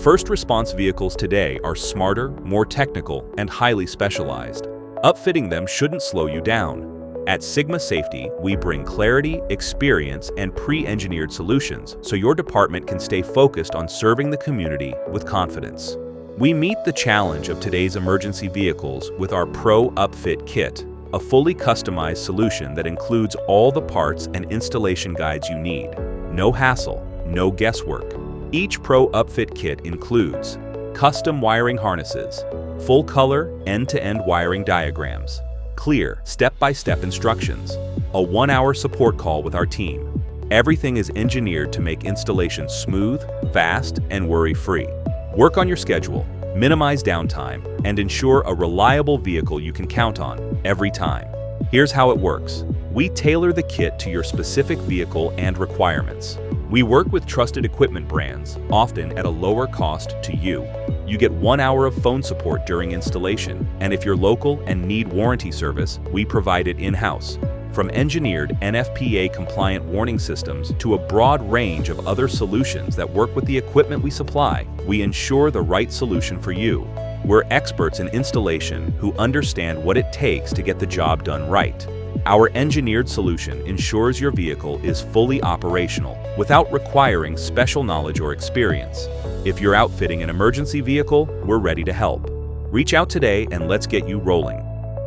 First response vehicles today are smarter, more technical, and highly specialized. Upfitting them shouldn't slow you down. At Sigma Safety, we bring clarity, experience, and pre-engineered solutions so your department can stay focused on serving the community with confidence. We meet the challenge of today's emergency vehicles with our Pro Upfit Kit, a fully customized solution that includes all the parts and installation guides you need. No hassle, no guesswork. Each Pro Upfit Kit includes custom wiring harnesses, full-color, end-to-end wiring diagrams, clear, step-by-step instructions, a 1-hour support call with our team. Everything is engineered to make installation smooth, fast, and worry-free. Work on your schedule, minimize downtime, and ensure a reliable vehicle you can count on every time. Here's how it works. We tailor the kit to your specific vehicle and requirements. We work with trusted equipment brands, often at a lower cost to you. You get 1 hour of phone support during installation, and if you're local and need warranty service, we provide it in-house. From engineered NFPA-compliant warning systems to a broad range of other solutions that work with the equipment we supply, we ensure the right solution for you. We're experts in installation who understand what it takes to get the job done right. Our engineered solution ensures your vehicle is fully operational without requiring special knowledge or experience. If you're outfitting an emergency vehicle, we're ready to help. Reach out today and let's get you rolling.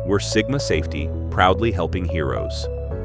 We're Sigma Safety, proudly helping heroes.